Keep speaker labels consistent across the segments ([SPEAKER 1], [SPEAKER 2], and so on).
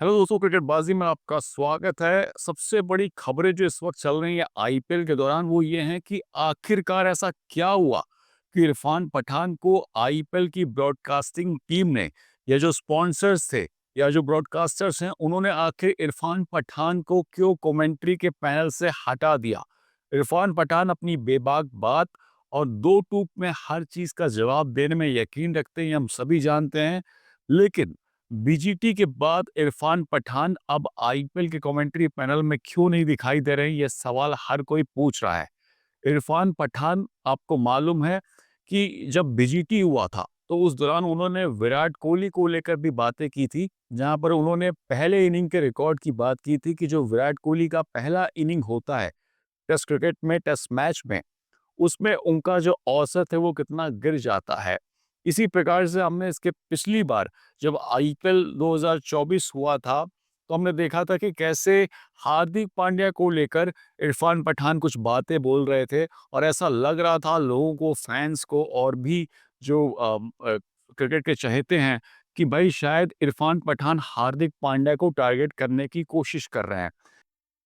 [SPEAKER 1] Hello दोस्तों, क्रिकेटबाजी में आपका स्वागत है। सबसे बड़ी खबरें जो इस वक्त चल रही हैं आईपीएल के दौरान वो ये हैं कि आखिरकार ऐसा क्या हुआ कि इरफान पठान को आईपीएल की ब्रॉडकास्टिंग टीम ने या जो स्पॉन्सर्स थे या जो ब्रॉडकास्टर्स हैं उन्होंने आखिर इरफान पठान को क्यों कमेंट्री के पैनल से हटा दिया। इरफान पठान अपनी बेबाक बात और दो टूक में हर चीज का जवाब देने में यकीन रखते हैं, ये हम सभी जानते हैं। लेकिन बीजीटी के बाद इरफान पठान अब आईपीएल के कमेंट्री पैनल में क्यों नहीं दिखाई दे रहे हैं, ये सवाल हर कोई पूछ रहा है। इरफान पठान, आपको मालूम है कि जब बीजीटी हुआ था तो उस दौरान उन्होंने विराट कोहली को लेकर भी बातें की थी, जहां पर उन्होंने पहले इनिंग के रिकॉर्ड की बात की थी कि जो विराट कोहली का पहला इनिंग होता है टेस्ट क्रिकेट में, टेस्ट मैच में, उसमें उनका जो औसत है वो कितना गिर जाता है। इसी प्रकार से हमने इसके पिछली बार जब आईपीएल 2024 हुआ था तो हमने देखा था कि कैसे हार्दिक पांड्या को लेकर इरफान पठान कुछ बातें बोल रहे थे और ऐसा लग रहा था लोगों को, फैंस को और भी जो क्रिकेट के चाहते हैं कि भाई शायद इरफान पठान हार्दिक पांड्या को टारगेट करने की कोशिश कर रहे हैं।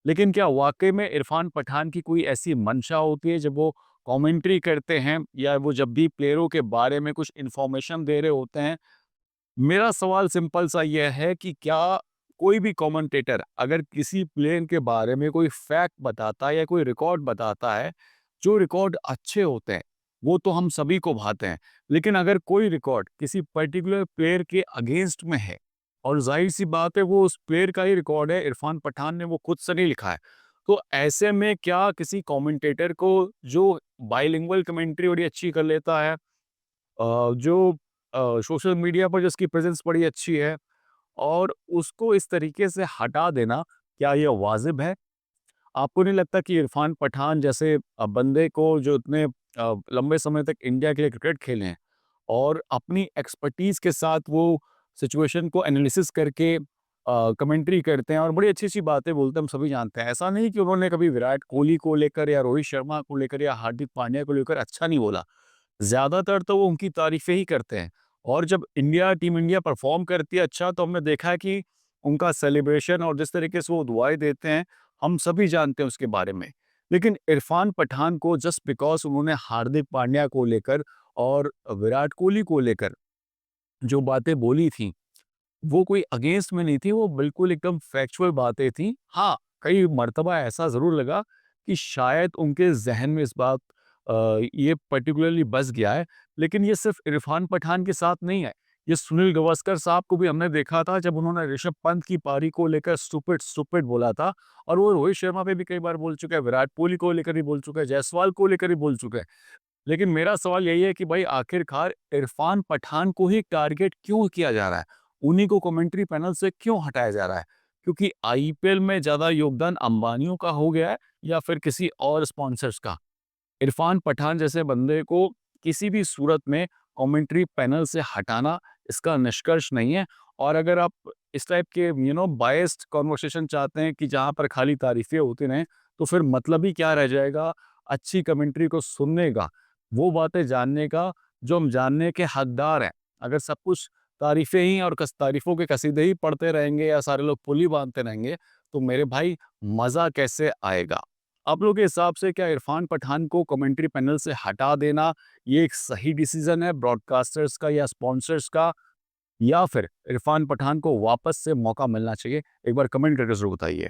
[SPEAKER 1] लेकिन क्या वाक़ई में इरफान पठान की कोई ऐसी मंशा होती है जब वो कमेंट्री करते हैं या वो जब भी प्लेयरों के बारे में कुछ इन्फॉर्मेशन दे रहे होते हैं? मेरा सवाल सिंपल सा ये है कि क्या कोई भी कमेंटेटर अगर किसी प्लेयर के बारे में कोई फैक्ट बताता है या कोई रिकॉर्ड बताता है, जो रिकॉर्ड अच्छे होते हैं, वो तो हम सभी को भाते हैं। लेकिन अगर कोई रिकॉर्ड किसी पर्टिकुलर प्लेयर के अगेंस्ट में है और ज़ाहिर-सी बात है वो उस प्लेयर का ही रिकॉर्ड है, इरफान पठान ने वो खुद से नहीं लिखा है। तो ऐसे में क्या किसी कमेंटेटर को जो बाइलिंगुअल कमेंट्री बड़ी अच्छी कर लेता है, जो सोशल मीडिया पर जिसकी प्रेज़ेंस बड़ी अच्छी है और उसको इस तरीके से हटा देना, क्या ये वाजिब है? आपको नहीं लगता कि इरफान पठान जैसे बंदे को जो इतने लंबे समय तक इंडिया के लिए क्रिकेट खेले हैं और अपनी एक्सपर्टीज़ के साथ वो सिचुएशन को एनालिसिस करके कमेंट्री करते हैं और बड़ी अच्छी-अच्छी बातें बोलते हैं, हम सभी जानते हैं। ऐसा नहीं कि उन्होंने कभी विराट कोहली को लेकर या रोहित शर्मा को लेकर या हार्दिक पांड्या को लेकर अच्छा नहीं बोला। ज़्यादातर तो वो उनकी तारीफ़ें ही करते हैं और जब टीम इंडिया परफ़ॉर्म करती है अच्छा, तो हमने देखा है कि उनका सेलिब्रेशन और जिस तरीके से वो दुआएँ देते हैं, हम सभी जानते हैं उसके बारे में। लेकिन इरफान पठान को जस्ट बिकॉज़ उन्होंने हार्दिक पांड्या को लेकर और विराट कोहली को लेकर जो बातें बोली थीं, वो कोई अगेंस्ट में नहीं थी, वो बिल्कुल एकदम फैक्चुअल बातें थीं। हाँ, कई मर्तबा ऐसा ज़रूर लगा कि शायद उनके ज़हन में इस बात ये पर्टिकुलरली बस गया है, लेकिन ये सिर्फ़ इरफान पठान के साथ नहीं है। ये सुनील गावस्कर साहब को भी हमने देखा था जब उन्होंने ऋषभ पंत की पारी को लेकर स्टूपिड स्टूपिड बोला था और वो रोहित शर्मा पे भी कई बार बोल चुका है, विराट कोहली को लेकर भी बोल चुका है, जायसवाल को लेकर भी बोल चुका है। लेकिन मेरा सवाल यही है कि भाई आखिरकार इरफान पठान को ही टारगेट क्यों किया जा रहा है? उन्हीं को कमेंट्री पैनल से क्यों हटाया जा रहा है? क्योंकि आईपीएल में ज़्यादा योगदान अंबानियों का हो गया है या फिर किसी और स्पॉन्सर्स का? इरफान पठान जैसे बंदे को किसी भी सूरत में कमेंट्री पैनल से हटाना इसका निष्कर्ष नहीं है। और अगर आप इस टाइप के बायस्ड कन्वर्सेशन चाहते हैं कि जहाँ पर खाली तारीफ़ें होती रहें, तो फिर मतलब ही क्या रह जाएगा अच्छी कमेंट्री को सुनने का, वो बातें जानने का जो हम जानने के हकदार हैं। अगर सब कुछ तारीफ़ें ही और तारीफ़ों के कसीदे ही पढ़ते रहेंगे या सारे लोग पुल ही बाँधते रहेंगे, तो मेरे भाई मज़ा कैसे आएगा? आप लोगों के हिसाब से क्या इरफान पठान को कमेंट्री पैनल से हटा देना ये एक सही डिसीजन है ब्रॉडकास्टर्स का या स्पॉन्सर्स का, या फिर इरफान पठान को वापस से मौका मिलना चाहिए? एक बार कमेंट करके ज़रूर बताइए।